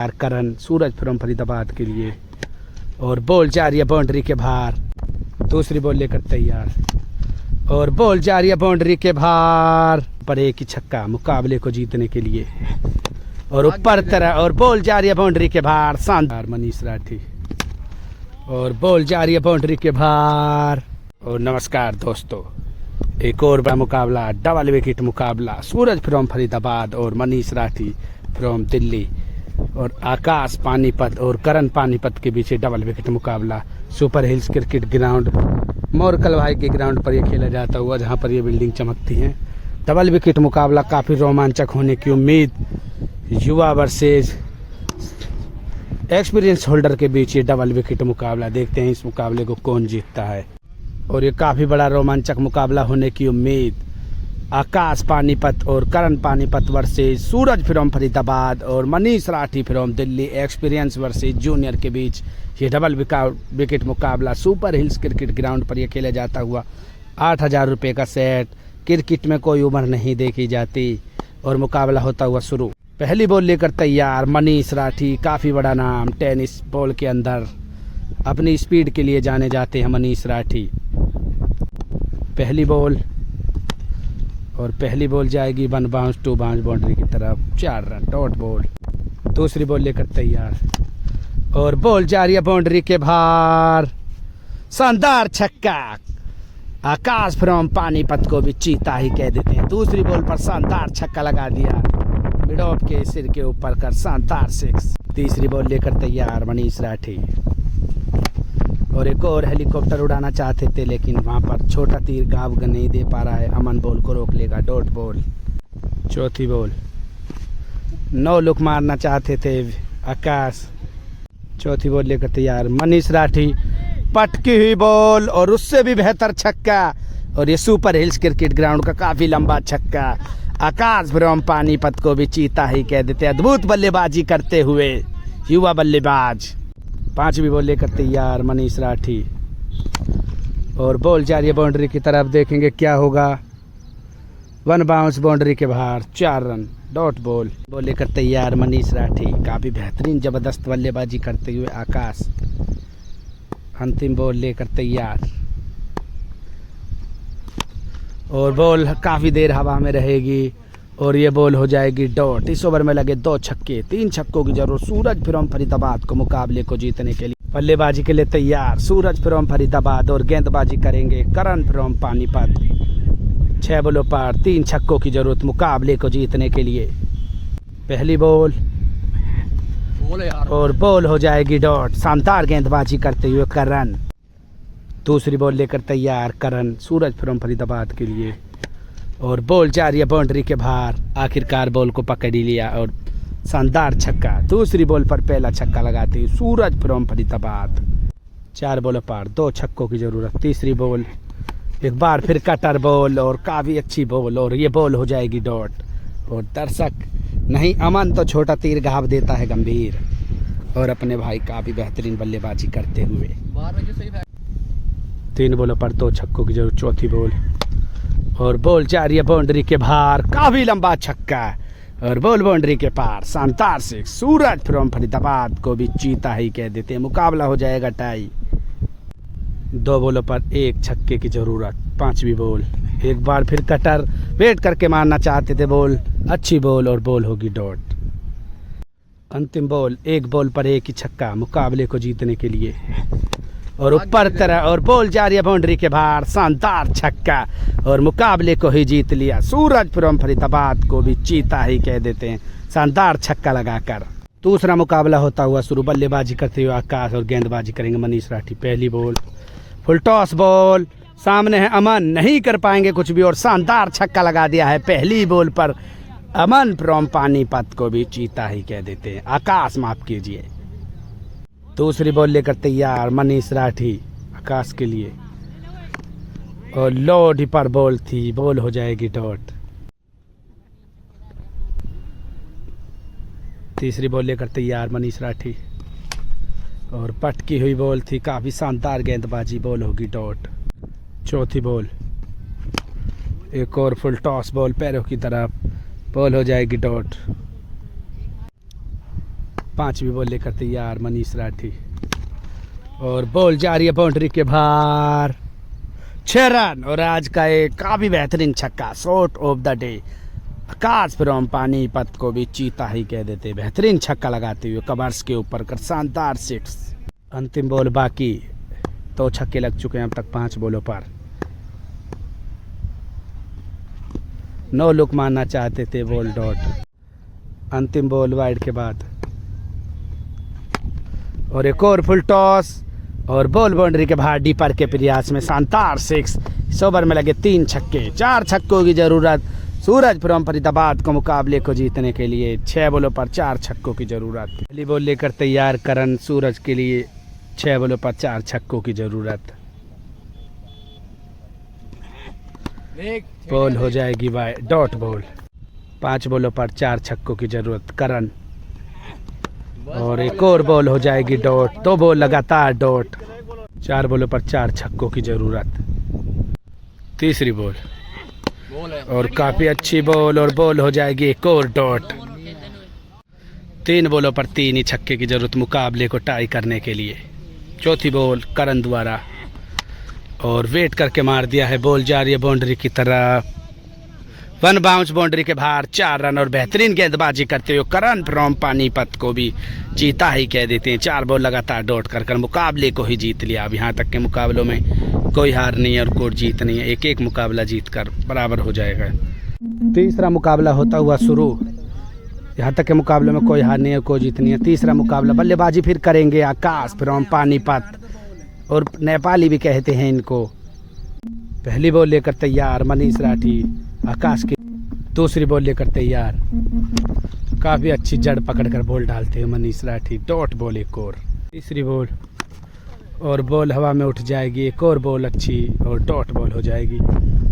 करण सूरज from Faridabad के लिए और बॉल जा रही है बाउंड्री के बाहर। दूसरी बॉल लेकर तैयार और बॉल जा रही है बाउंड्री के बाहर पर एक ही छक्का मुकाबले को जीतने के लिए और ऊपर तरह और बॉल जा रही है बाउंड्री के बाहर। शानदार मनीष राठी और बॉल जा रही है बाउंड्री के बाहर। और नमस्कार दोस्तों, एक और बड़ा मुकाबला, डबल विकेट मुकाबला। सूरज फ्रॉम फरीदाबाद और मनीष राठी फ्रॉम दिल्ली और आकाश पानीपत और करण पानीपत के बीच डबल विकेट मुकाबला Super Hills Cricket ground Morkel भाई के ग्राउंड पर यह खेला जाता हुआ, जहां पर यह बिल्डिंग चमकती है। डबल विकेट मुकाबला काफ़ी रोमांचक होने की उम्मीद। युवा वर्सेज एक्सपीरियंस होल्डर के बीच ये डबल विकेट मुकाबला। देखते हैं इस मुकाबले को कौन जीतता है और ये काफ़ी बड़ा रोमांचक मुकाबला होने की उम्मीद। आकाश पानीपत और करण पानीपत वर्सेज सूरज फ्रॉम फरीदाबाद और Manish Rathi from Delhi experience versus junior के बीच ये डबल विकेट मुकाबला सुपर हिल्स क्रिकेट ग्राउंड पर यह खेला जाता हुआ। 8,000 रुपये का सेट। क्रिकेट में कोई उम्र नहीं देखी जाती और मुकाबला होता हुआ शुरू। पहली बॉल लेकर तैयार मनीष राठी, काफ़ी बड़ा नाम टेनिस बॉल के अंदर, अपनी स्पीड के लिए जाने जाते हैं मनीष राठी। पहली बॉल और पहली बॉल जाएगी 1 बाउंस 2 बाउंस बाउंड्री की तरफ, 4 रन डॉट बॉल। दूसरी बॉल लेकर तैयार और बॉल जा रही है बाउंड्री के बाहर। शानदार छक्का। आकाश फ्रॉम पानीपत को भी चीता ही कह देते हैं। दूसरी बॉल पर शानदार छक्का लगा दिया मिड ऑफ के सिर के ऊपर कर, शानदार 6। तीसरी बॉल लेकर तैयार मनीष राठी और एक और हेलीकॉप्टर उड़ाना चाहते थे, लेकिन वहां पर छोटा तीर गाव नहीं दे पा रहा है। अमन बॉल को रोक लेगा, डॉट बॉल। चौथी बॉल 9 लुक मारना चाहते थे आकाश। चौथी बॉल लेकर तैयार मनीष राठी, पटकी हुई बॉल और उससे भी बेहतर छक्का और ये सुपर हिल्स क्रिकेट ग्राउंड का काफी लंबा छक्का। आकाश फ्रॉम पानीपत को भी चीता ही कह देते। अद्भुत बल्लेबाजी करते हुए युवा बल्लेबाज। पांचवी बॉल लेकर तैयार मनीष राठी और बॉल जा रही है बाउंड्री की तरफ, देखेंगे क्या होगा। 1 बाउंस बाउंड्री के बाहर, 4 रन डॉट बॉल। बॉल लेकर तैयार मनीष राठी, काफ़ी बेहतरीन ज़बरदस्त बल्लेबाजी करते हुए आकाश। अंतिम बॉल लेकर तैयार और बॉल काफ़ी देर हवा में रहेगी और ये बॉल हो जाएगी डॉट। इस ओवर में लगे 2 छक्के, 3 छक्कों की जरूरत सूरज फ्रॉम फरीदाबाद को मुकाबले को जीतने के लिए। बल्लेबाजी के लिए तैयार सूरज फ्रॉम फरीदाबाद और गेंदबाजी करेंगे करण फ्रॉम पानीपत। 6 बॉलों पर 3 छक्कों की जरूरत मुकाबले को जीतने के लिए। पहली बॉल और बॉल हो जाएगी डॉट। शानदार गेंदबाजी करते हुए करण। दूसरी बॉल लेकर तैयार करण सूरज फ्रॉम फरीदाबाद के लिए और बॉल जा रही है बाउंड्री के बाहर। आखिरकार बॉल को पकड़ ही लिया और शानदार छक्का। दूसरी बॉल पर पहला छक्का लगाते हुए सूरज फ्रॉम फरीदाबाद। 4 बॉलों पर 2 छक्कों की जरूरत। तीसरी बॉल एक बार फिर कटर बॉल और काफ़ी अच्छी बॉल और ये बॉल हो जाएगी डॉट। और दर्शक नहीं, अमन तो छोटा तीर घाव देता है गंभीर और अपने भाई काफ़ी बेहतरीन बल्लेबाजी करते हुए। 3 बॉलों पर 2 छक्कों की जरूरत। चौथी बॉल और बॉल जा रही है बाउंड्री के बाहर, काफ़ी लंबा छक्का और बॉल बाउंड्री के पार, शानदार 6। सूरज फ्रॉम फरीदाबाद को भी चीता ही कह देते हैं। मुकाबला हो जाएगा टाई। 2 बॉलों पर 1 छक्के की जरूरत। 5वीं बॉल एक बार फिर कटर वेट करके मारना चाहते थे, बॉल अच्छी बॉल और बॉल होगी डॉट। अंतिम बॉल 1 बॉल पर 1 ही छक्का मुकाबले को जीतने के लिए और ऊपर तरह और बॉल जा रही है बाउंड्री के बाहर, शानदार छक्का और मुकाबले को ही जीत लिया। सूरज फ्रॉम फरीदाबाद को भी चीता ही कह देते हैं, शानदार छक्का लगाकर। दूसरा मुकाबला होता हुआ शुरू। बल्लेबाजी करते हुए आकाश और गेंदबाजी करेंगे मनीष राठी। पहली बॉल फुल टॉस बॉल, सामने है अमन, नहीं कर पाएंगे कुछ भी और शानदार छक्का लगा दिया है पहली बॉल पर। अमन फ्रॉम पानीपत को भी चीता ही कह देते हैं, आकाश माफ कीजिए। दूसरी बॉल लेकर तैयार मनीष राठी आकाश के लिए और लोड पर बॉल थी, बॉल हो जाएगी डॉट। तीसरी बॉल लेकर तैयार मनीष राठी और पटकी हुई बॉल थी, काफ़ी शानदार गेंदबाजी, बॉल होगी डॉट। चौथी बॉल एक और फुल टॉस बॉल पैरों की तरफ, बॉल हो जाएगी डॉट। पांचवी बॉल लेकर तैयार मनीष राठी और बॉल जा रही है बाउंड्री के बाहर, 6 रन। और आज का एक काफी बेहतरीन छक्का, shot of the day. Akash from Panipat को भी चीता ही कह देते, बेहतरीन छक्का लगाते हुए कवर्स के ऊपर कर शानदार 6। अंतिम बॉल बाकी, 2 छक्के लग चुके हैं अब तक 5 बॉलों पर। 9 लुक मारना चाहते थे, बॉल डॉट। अंतिम बॉल वाइड के बाद और एक और फुल टॉस और बॉल बाउंड्री के बाहर डीपर के प्रयास में शानदार 6। इस ओवर में लगे 3 छक्के, 4 छक्कों की जरूरत सूरज फ्रॉम फरीदाबाद को मुकाबले को जीतने के लिए। 6 बॉलों पर 4 छक्कों की जरूरत। पहली बॉल लेकर तैयार करण सूरज के लिए, 6 बॉलों पर 4 छक्कों की जरूरत। बॉल हो जाएगी डॉट बॉल। 5 बॉलों पर 4 छक्कों की जरूरत करण और एक और बॉल हो जाएगी डॉट। 2 बॉल लगातार डॉट, 4 बॉलों पर 4 छक्कों की जरूरत। तीसरी बॉल और काफी अच्छी बॉल और बॉल हो जाएगी एक और डॉट। 3 बॉलों पर 3 ही छक्के की जरूरत मुकाबले को टाई करने के लिए। चौथी बॉल करण द्वारा और वेट करके मार दिया है, बॉल जा रही है बाउंड्री की तरफ। 1 बाउंस बाउंड्री के बाहर, 4 रन और बेहतरीन गेंदबाजी करते हुए करण फ्रॉम पानीपत को भी जीता ही कह देते हैं। 4 बॉल लगातार डॉट कर मुकाबले को ही जीत लिया। अब यहाँ तक के मुकाबलों में कोई हार नहीं है और कोई जीत नहीं है, एक मुकाबला जीत कर बराबर हो जाएगा। तीसरा मुकाबला होता हुआ शुरू। यहाँ तक के मुकाबले में कोई हार नहीं है, कोई जीत नहीं है। तीसरा मुकाबला बल्लेबाजी फिर करेंगे आकाश फ्रॉम पानीपत और नेपाली भी कहते हैं इनको। पहली बॉल लेकर तैयार मनीष राठी आकाश की। दूसरी बॉल लेकर तैयार, काफी अच्छी जड़ पकड़कर बॉल डालते हैं मनीष राठी, डॉट बॉल एक और। तीसरी बॉल और बॉल हवा में उठ जाएगी, एक और बॉल अच्छी और डॉट बॉल हो जाएगी।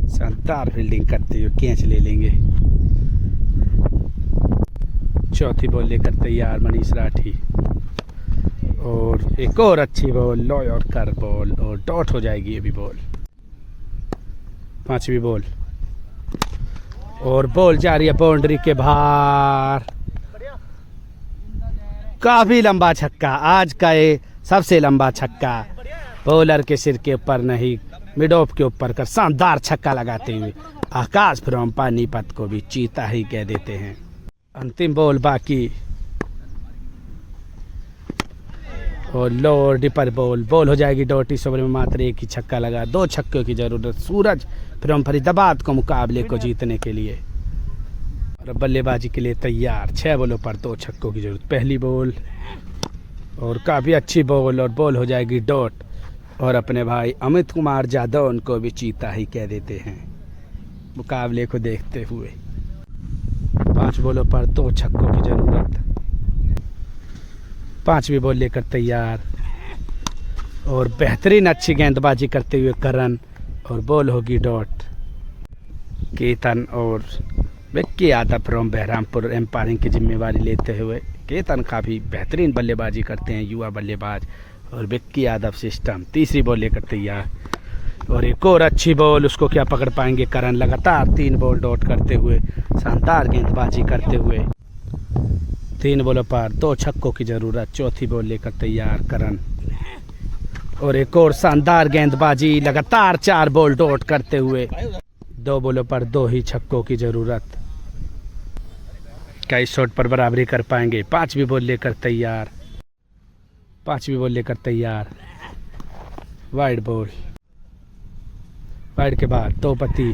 शानदार फील्डिंग करते हुए कैच ले लेंगे। चौथी बॉल लेकर तैयार मनीष राठी और एक और अच्छी बॉल लो और कर बॉल और डॉट हो जाएगी ये भी बॉल। पांचवी बॉल और बॉल जा रही है बाउंड्री के बाहर, काफी लंबा छक्का। आज का ये सबसे लंबा छक्का, बॉलर के सिर के ऊपर नहीं मिड ऑफ के ऊपर कर शानदार छक्का लगाते हुए आकाश फ्रॉम पानीपत को भी चीता ही कह देते हैं। अंतिम बॉल बाकी और लो और डिपर बॉल हो जाएगी डॉट। इस ओवर में मात्र 1 ही छक्का लगा, 2 छक्कों की जरूरत सूरज फ्रॉम फरीदाबाद को मुकाबले को जीतने के लिए। और बल्लेबाजी के लिए तैयार, 6 बॉलों पर 2 छक्कों की जरूरत। पहली बॉल और काफ़ी अच्छी बॉल और बॉल हो जाएगी डॉट और अपने भाई अमित कुमार यादव उनको भी चीता ही कह देते हैं मुकाबले को देखते हुए। 5 बॉलों पर 2 छक्कों की जरूरत। 5वीं बॉल लेकर तैयार और बेहतरीन अच्छी गेंदबाजी करते हुए करण और बॉल होगी डॉट। केतन और विक्की यादव फ्रॉम बहरामपुर एम्पायरिंग की जिम्मेवारी लेते हुए। केतन काफ़ी बेहतरीन बल्लेबाजी करते हैं, युवा बल्लेबाज, और विक्की यादव सिस्टम। तीसरी बॉल लेकर तैयार और एक और अच्छी बॉल, उसको क्या पकड़ पाएंगे करण। लगातार 3 बॉल डॉट करते हुए शानदार गेंदबाजी करते हुए 3 बॉलों पर 2 छक्कों की जरूरत। चौथी बॉल लेकर तैयार करण और एक और शानदार गेंदबाजी, लगातार 4 बॉल डॉट करते हुए 2 बॉलों पर 2 ही छक्कों की जरूरत। क्या इस शॉट पर बराबरी कर पाएंगे? 5वीं बॉल लेकर तैयार, 5वीं बॉल लेकर तैयार, वाइड बॉल, वाइड के बाद 2 पत्ती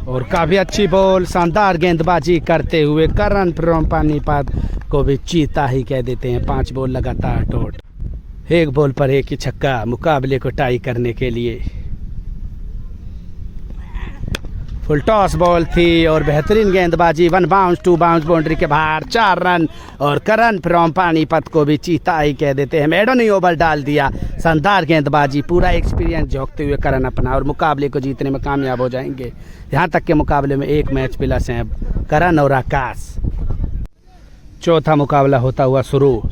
और काफ़ी अच्छी बॉल, शानदार गेंदबाजी करते हुए करण फ्रॉम पानीपत को भी चीता ही कह देते हैं। 5 बॉल लगातार डॉट, 1 बॉल पर 1 ही छक्का मुकाबले को टाई करने के लिए। फुल टॉस बॉल थी और बेहतरीन गेंदबाजी, 1 बाउंस 2 बाउंस बाउंड्री के बाहर, 4 रन और करण फ्रॉम पानीपत को भी चीता ही कह देते हैं। मेडन ही ओवर डाल दिया, शानदार गेंदबाजी, पूरा एक्सपीरियंस झोंकते हुए करण अपना और मुकाबले को जीतने में कामयाब हो जाएंगे। यहाँ तक के मुकाबले में 1 मैच प्लस हैं करण और आकाश। चौथा मुकाबला होता हुआ शुरू,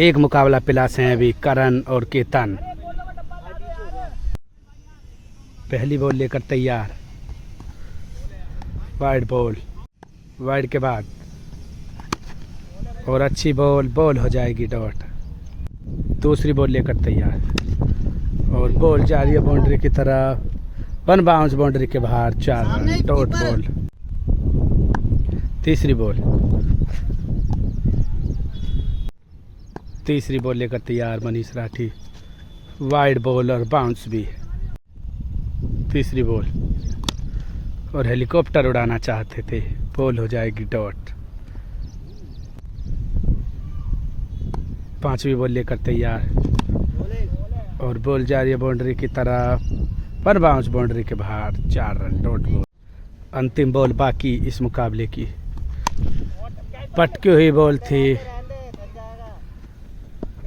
1 मुकाबला प्लस हैं अभी करण और केतन। पहली बॉल लेकर तैयार, वाइड बॉल, वाइड के बाद और अच्छी बॉल बॉल हो जाएगी डॉट। दूसरी बॉल लेकर तैयार और बॉल जा रही है बाउंड्री की तरफ, वन बाउंस बाउंड्री के बाहर, 4 रन डॉट बॉल। तीसरी बॉल लेकर तैयार मनीष राठी, वाइड बॉल और बाउंस भी। तीसरी बॉल और हेलीकॉप्टर उड़ाना चाहते थे, बॉल हो जाएगी डॉट। पांचवी बॉल लेकर तैयार और बॉल जा रही है बाउंड्री की तरफ, वन बाउंस बाउंड्री के बाहर, 4 रन डॉट बॉल। अंतिम बॉल बाकी इस मुकाबले की, पटकी हुई बॉल थी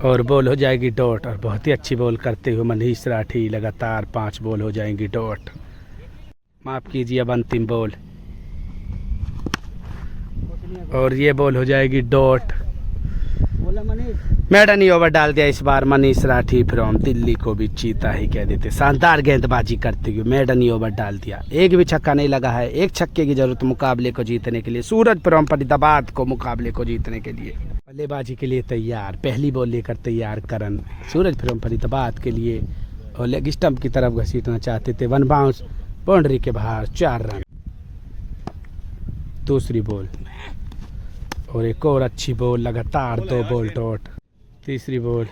और बॉल हो जाएगी डॉट। और बहुत ही अच्छी बॉल करते हुए मनीष राठी, लगातार 5 बॉल हो जाएंगी डॉट। माफ़ कीजिए, अब अंतिम बॉल और ये बॉल हो जाएगी डॉट। मैडन ओवर डाल दिया इस बार मनीष राठी फ्रॉम दिल्ली, को भी चीता ही कह देते। शानदार गेंदबाजी करते हुए मैडन ओवर डाल दिया, एक भी छक्का नहीं लगा है। एक छक्के की जरूरत मुकाबले को जीतने के लिए, सूरज फ्रॉम फरीदाबाद को मुकाबले को जीतने के लिए। बल्लेबाजी के लिए तैयार, पहली बॉल लेकर तैयार करण, सूरज फ्रॉम फरीदाबाद के लिए, और लेग स्टंप की तरफ घसीटना चाहते थे, वन बाउंस बाउंड्री के बाहर, 4 रन। दूसरी बॉल और एक और अच्छी बॉल, लगातार 2 बॉल डॉट। तीसरी बॉल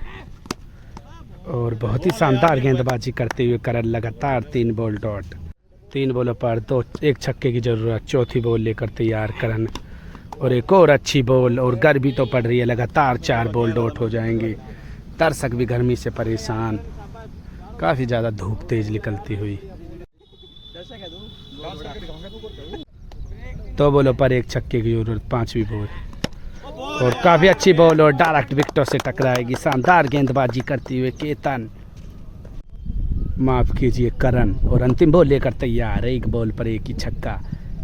और बहुत ही शानदार गेंदबाजी करते हुए करण, लगातार 3 बॉल डॉट। 3 बॉलों पर 1 छक्के की जरूरत। चौथी बॉल लेकर तैयार करण और एक और अच्छी बॉल, और गर्मी तो पड़ रही है, लगातार 4 बॉल डॉट हो जाएंगे। दर्शक भी गर्मी से परेशान, काफ़ी ज़्यादा धूप तेज निकलती हुई। 2 बॉलों पर 1 छक्के की जरूरत। पांचवी बॉल और काफ़ी अच्छी बॉल और डायरेक्ट विकेटों से टकराएगी। शानदार गेंदबाजी करती हुए केतन, माफ़ कीजिए करण, और अंतिम बॉल लेकर तैयार। 1 बॉल पर 1 ही छक्का,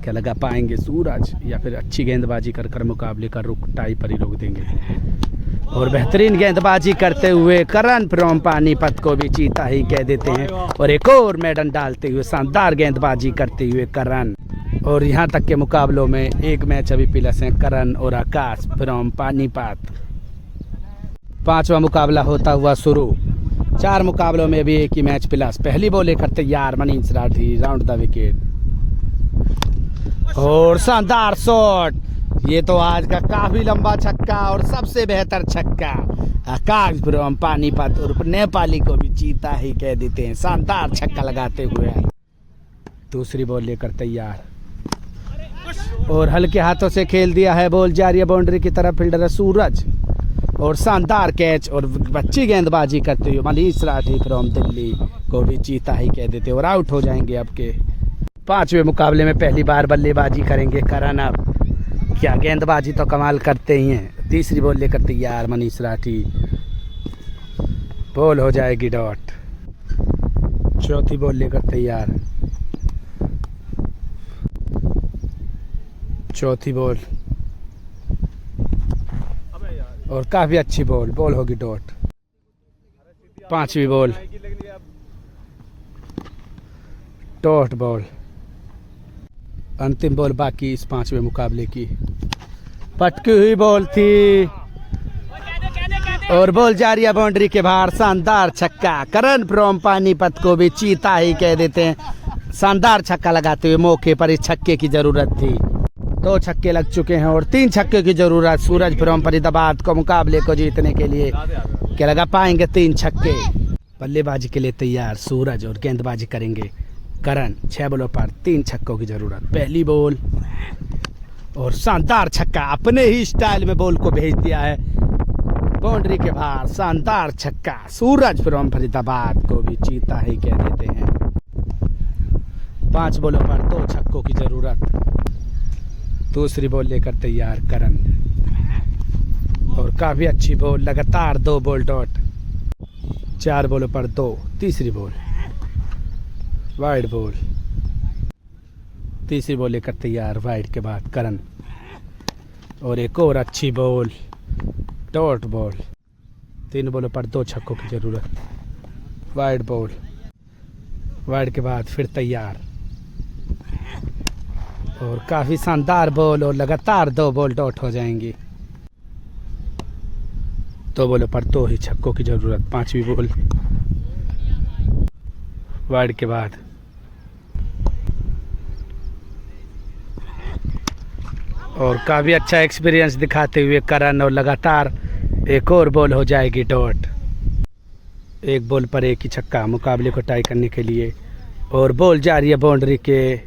क्या लगा पाएंगे सूरज, या फिर अच्छी गेंदबाजी कर मुकाबले का रुख टाई पर ही रोक देंगे। और बेहतरीन गेंदबाजी करते हुए करण फ्रॉम पानीपत को भी चीता ही कह देते हैं, और एक और मैडन डालते हुए शानदार गेंदबाजी करते हुए करण। और यहाँ तक के मुकाबलों में 1 मैच अभी प्लस हैं, करण और आकाश फ्रॉम पानीपत। 5वां मुकाबला होता हुआ शुरू। 4 मुकाबलों में भी 1 ही मैच प्लस। पहली बॉल लेकर तैयार Manish Rathi, round the wicket और शानदार शॉट। ये तो आज का काफी लंबा छक्का और सबसे बेहतर छक्का। आकाश फ्रॉम पानीपत और नेपाली को भी चीता ही कह देते हैं, शानदार छक्का लगाते हुए। दूसरी बॉल लेकर तैयार और हल्के हाथों से खेल दिया है, बॉल जा रही है बाउंड्री की तरफ, फील्डर है सूरज, और शानदार कैच और अच्छी गेंदबाजी करते हुए मनीष राठी फ्रॉम दिल्ली को भी चीता ही कह देते और आउट हो जाएंगे। अब के 5वें मुकाबले में पहली बार बल्लेबाजी करेंगे करण। अब क्या गेंदबाजी तो कमाल करते ही हैं। तीसरी बॉल लेकर तैयार मनीष राठी, बॉल हो जाएगी डॉट। चौथी बॉल लेकर तैयार, चौथी बॉल और काफी अच्छी बॉल, बॉल होगी डॉट। 5वीं बॉल डॉट बॉल। अंतिम बॉल बाकी इस 5वें मुकाबले की, पटकी हुई बॉल थी और बॉल जा रही है बाउंड्री के बाहर, शानदार छक्का। करण फ्रॉम पानीपत को भी चीता ही कह देते हैं, शानदार छक्का लगाते हुए मौके पर इस छक्के की जरूरत थी। 2 छक्के लग चुके हैं और 3 छक्के की जरूरत सूरज फ्रॉम फरीदाबाद को मुकाबले को जीतने के लिए। क्या लगा पाएंगे 3 छक्के। बल्लेबाजी के लिए तैयार सूरज और गेंदबाजी करेंगे करण। 6 बॉलों पर 3 छक्कों की जरूरत। पहली बॉल और शानदार छक्का, अपने ही स्टाइल में बॉल को भेज दिया है बाउंड्री के बाहर, शानदार छक्का। सूरज फ्रॉम फरीदाबाद को भी चीता ही कह देते हैं। 5 बॉलों पर 2 छक्कों की जरूरत। दूसरी बॉल लेकर तैयार करण और काफी अच्छी बॉल, लगातार 2 बॉल डॉट। 4 बॉलों पर 2। तीसरी बॉल वाइड बॉल। तीसरी बॉल लेकर तैयार, वाइड के बाद करण और एक और अच्छी बॉल डॉट बॉल। 3 बॉलों पर 2 छक्कों की जरूरत। वाइड बॉल, वाइड के बाद फिर तैयार और काफ़ी शानदार बॉल और लगातार 2 बॉल डॉट हो जाएंगी। 2 बॉलों पर 2 ही छक्कों की जरूरत। 5वीं बॉल वाइड के बाद और काफ़ी अच्छा एक्सपीरियंस दिखाते हुए करण, और लगातार एक और बॉल हो जाएगी डॉट। 1 बॉल पर 1 ही छक्का मुकाबले को टाई करने के लिए, और बॉल जा रही है बाउंड्री के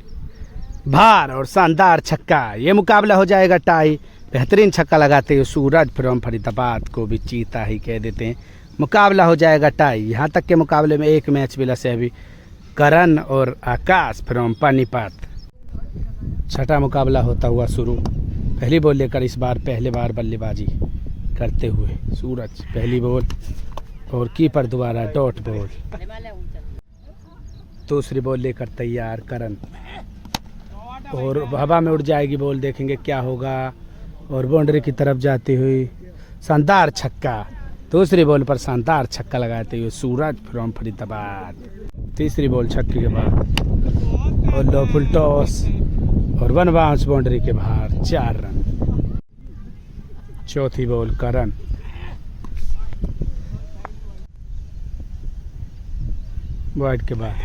बाहर और शानदार छक्का। ये मुकाबला हो जाएगा टाई। बेहतरीन छक्का लगाते हुए सूरज फ्रॉम फरीदाबाद को भी चीता ही कह देते हैं। मुकाबला हो जाएगा टाई। यहाँ तक के मुकाबले में 1 मैच भी लसे अभी करण और आकाश फ्रॉम पानीपत। छठा मुकाबला होता हुआ शुरू। पहली बॉल लेकर इस बार पहले बार बल्लेबाजी करते हुए सूरज। पहली बॉल और कीपर दोबारा डॉट बॉल। दूसरी बॉल लेकर तैयार करण, और हवा में उड़ जाएगी बॉल, देखेंगे क्या होगा, और बाउंड्री की तरफ जाती हुई शानदार छक्का। दूसरी बॉल पर शानदार छक्का लगाते हुए सूरज फ्रॉम फरीदाबाद। तीसरी बॉल छक्के के बाद और लो फुल टॉस और 1 बाउंस बाउंड्री के बाहर 4 रन। चौथी बॉल करण, वाइड के बाद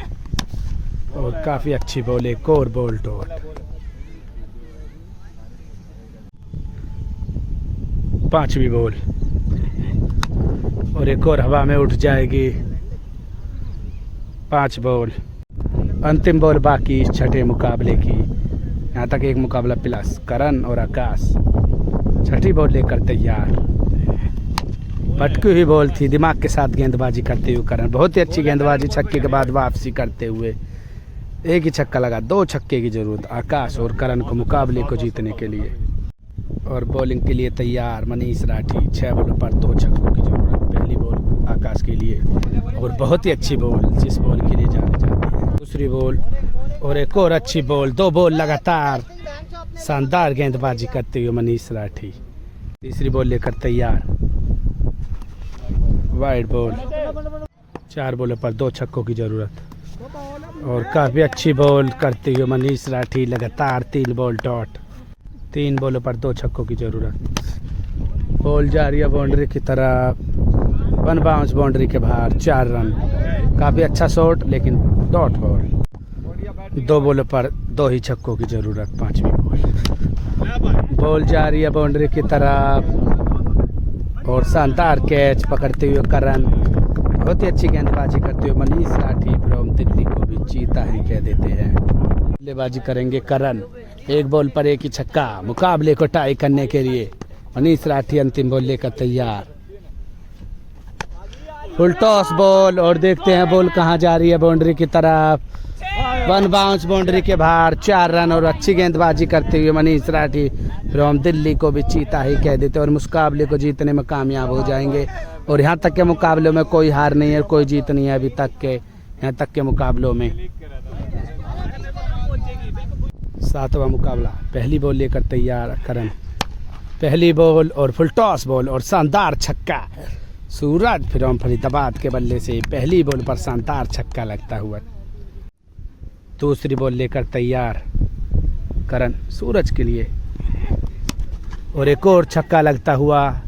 और काफ़ी अच्छी बॉल, एक और बॉल डॉट। 5वीं बॉल और एक और हवा में उठ जाएगी। 5 बॉल, अंतिम बॉल बाकी इस छठे मुकाबले की। यहाँ तक एक मुकाबला प्लस करण और आकाश। छठी बॉल लेकर तैयार। भटकी हुई बॉल थी, दिमाग के साथ गेंदबाजी करते हुए करण, बहुत ही अच्छी गेंदबाजी। छक्के के बाद वापसी करते हुए 1 ही छक्का लगा। 2 छक्के की जरूरत आकाश और करण को मुकाबले को जीतने के लिए। और बॉलिंग के लिए तैयार मनीष राठी। 6 बॉलों पर 2 छक्कों की जरूरत। पहली बॉल आकाश के लिए और बहुत ही अच्छी बॉल, जिस बॉल के लिए जाना चाहती है। दूसरी बॉल और एक और अच्छी बॉल। 2 बॉल लगातार शानदार गेंदबाजी करते हुए मनीष राठी। तीसरी बॉल लेकर तैयार, वाइड बॉल। 4 बॉलों पर 2 छक्कों की जरूरत और काफ़ी अच्छी बॉल करते हुए मनीष राठी। लगातार 3 बॉल डॉट। 3 बॉलों पर 2 छक्कों की जरूरत। बॉल जा रही है बाउंड्री की तरफ, 1 बाउंस बाउंड्री के बाहर 4 रन। काफ़ी अच्छा शॉट लेकिन डॉट बॉल। 2 बॉलों पर 2 ही छक्कों की जरूरत। 5वीं बॉल, बॉल जा रही है बाउंड्री की तरफ और शानदार कैच पकड़ते हुए करण। बहुत ही अच्छी गेंदबाजी करते हुए मनीष राठी फ्रॉम दिल्ली को भी चीता ही कह देते हैं। बल्लेबाजी करेंगे करण। 1 बॉल पर 1 ही छक्का मुकाबले को टाई करने के लिए। मनीष राठी अंतिम बॉल लेकर तैयार। फुल टॉस बॉल और देखते हैं बॉल कहां जा रही है बाउंड्री की तरफ। 1 बाउंस बाउंड्री के बाहर 4 रन और अच्छी गेंदबाजी करते हुए मनीष राठी फ्रॉम दिल्ली को भी चीता ही कह देते और मुकाबले को जीतने में कामयाब हो जाएंगे। और यहाँ तक के मुकाबलों में कोई हार नहीं है, कोई जीत नहीं है अभी तक के। यहाँ तक के मुकाबलों में 7वां मुकाबला। पहली बॉल लेकर तैयार करण। पहली बॉल और फुल टॉस बॉल और शानदार छक्का। सूरज फ्रॉम फरीदाबाद के बल्ले से पहली बॉल पर शानदार छक्का लगता हुआ। दूसरी बॉल लेकर तैयार करण सूरज के लिए और एक और छक्का लगता हुआ।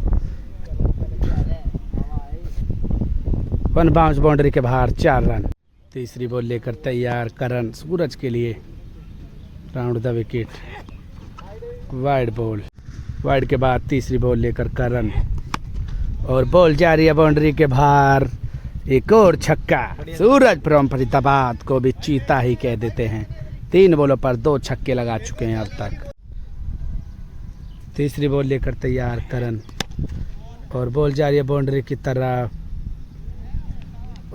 1 बाउंस बाउंड्री के बाहर 4 रन। तीसरी बॉल लेकर तैयार करण सूरज के लिए, round the wicket. Wide ball, wide के बाद तीसरी बॉल लेकर करण और बॉल जा रही है बाउंड्री के बाहर। एक और छक्का। सूरज फ्रॉम फरीदाबाद को भी चीता ही कह देते हैं। 3 बॉलों पर 2 छक्के लगा चुके हैं अब तक। तीसरी बॉल लेकर तैयार करण और बॉल जा रही है बाउंड्री की तरफ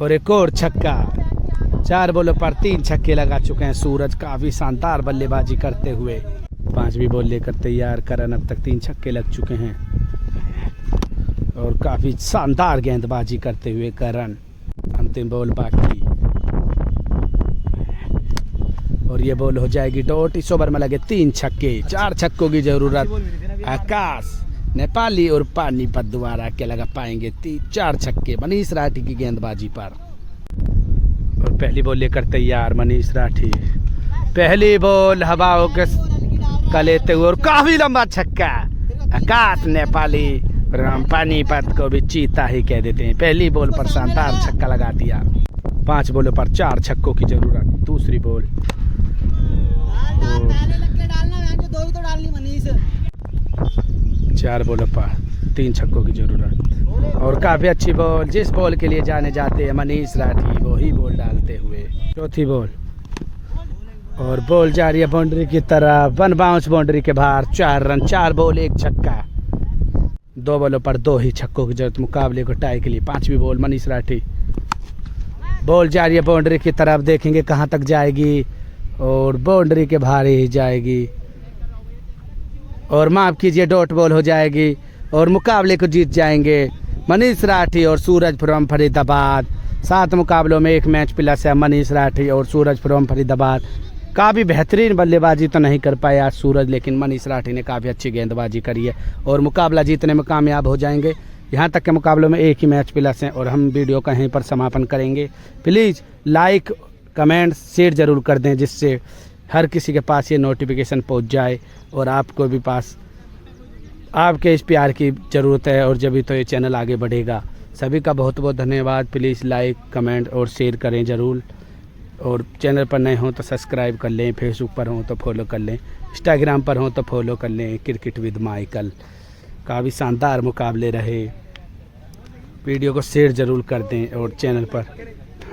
और एक और छक्का। 4 बॉलों पर 3 छक्के लगा चुके हैं सूरज, काफ़ी शानदार बल्लेबाजी करते हुए। 5वीं बॉल लेकर तैयार करण। अब तक 3 छक्के लग चुके हैं और काफ़ी शानदार गेंदबाजी करते हुए करण। अंतिम बॉल बाकी और ये बॉल हो जाएगी डॉट। इस ओवर में लगे 3 छक्के, 4 छक्कों की जरूरत। आकाश नेपाली और पानीपत द्वारा के लगा पाएंगे 4 छक्के मनीष राठी की गेंदबाजी पर। और पहली बॉल लेकर तैयार मनीष राठी। पहली बॉल हवाओं के का लेते हुए और काफी लंबा छक्का। आकाश नेपाली पर हम पानीपत को भी चीता ही कह देते हैं। पहली बॉल पर शानदार छक्का लगा दिया। 5 बॉलों पर 4 छक्कों की जरूरत। दूसरी बॉल 4 बॉलों पर 3 छक्कों की जरूरत और काफ़ी अच्छी बॉल। जिस बॉल के लिए जाने जाते हैं मनीष राठी वही बॉल डालते हुए। चौथी बॉल और बॉल जा रही है बाउंड्री की तरफ। 1 बाउंस बाउंड्री के बाहर। 4 रन, 4 बॉल 1 छक्का। 2 बॉलों पर 2 ही छक्कों की जरूरत मुकाबले को टाई के लिए। 5वीं बॉल मनीष राठी। बॉल जा रही है बाउंड्री की तरफ। देखेंगे कहां तक जाएगी और बाउंड्री के बाहर ही जाएगी और माफ कीजिए डॉट बॉल हो जाएगी और मुकाबले को जीत जाएंगे मनीष राठी और सूरज फ्रॉम फरीदाबाद। 7 मुकाबलों में 1 मैच प्लस है मनीष राठी और सूरज फ्रॉम फरीदाबाद। काफ़ी बेहतरीन बल्लेबाजी तो नहीं कर पाए आज सूरज, लेकिन मनीष राठी ने काफ़ी अच्छी गेंदबाजी करी है और मुकाबला जीतने में कामयाब हो जाएंगे। यहाँ तक के मुकाबलों में 1 ही मैच प्लस हैं और हम वीडियो का यहीं पर समापन करेंगे। प्लीज़ लाइक कमेंट शेयर ज़रूर कर दें जिससे हर किसी के पास ये नोटिफिकेशन पहुँच जाए और आपको भी पास आपके इस प्यार की ज़रूरत है और जब तो ये चैनल आगे बढ़ेगा। सभी का बहुत बहुत धन्यवाद। प्लीज़ लाइक कमेंट और शेयर करें ज़रूर और चैनल पर नए हों तो सब्सक्राइब कर लें। फेसबुक पर हों तो फॉलो कर लें। इंस्टाग्राम पर हों तो फॉलो कर लें। Cricket with Michael. काफ़ी शानदार मुकाबले रहे। वीडियो को शेयर ज़रूर कर दें और चैनल पर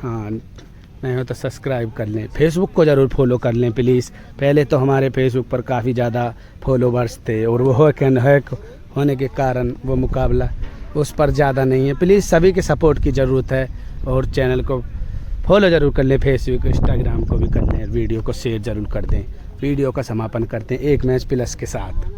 हाँ नहीं हो तो सब्सक्राइब कर लें। फेसबुक को ज़रूर फॉलो कर लें प्लीज़। पहले तो हमारे फेसबुक पर काफ़ी ज़्यादा फॉलोवर्स थे और वो हैक होने के कारण वो मुकाबला उस पर ज़्यादा नहीं है। प्लीज़ सभी के सपोर्ट की ज़रूरत है और चैनल को फॉलो ज़रूर कर लें। फेसबुक इंस्टाग्राम को भी कर लें। वीडियो को शेयर ज़रूर कर दें। वीडियो का समापन करते हैं 1 मैच प्लस के साथ।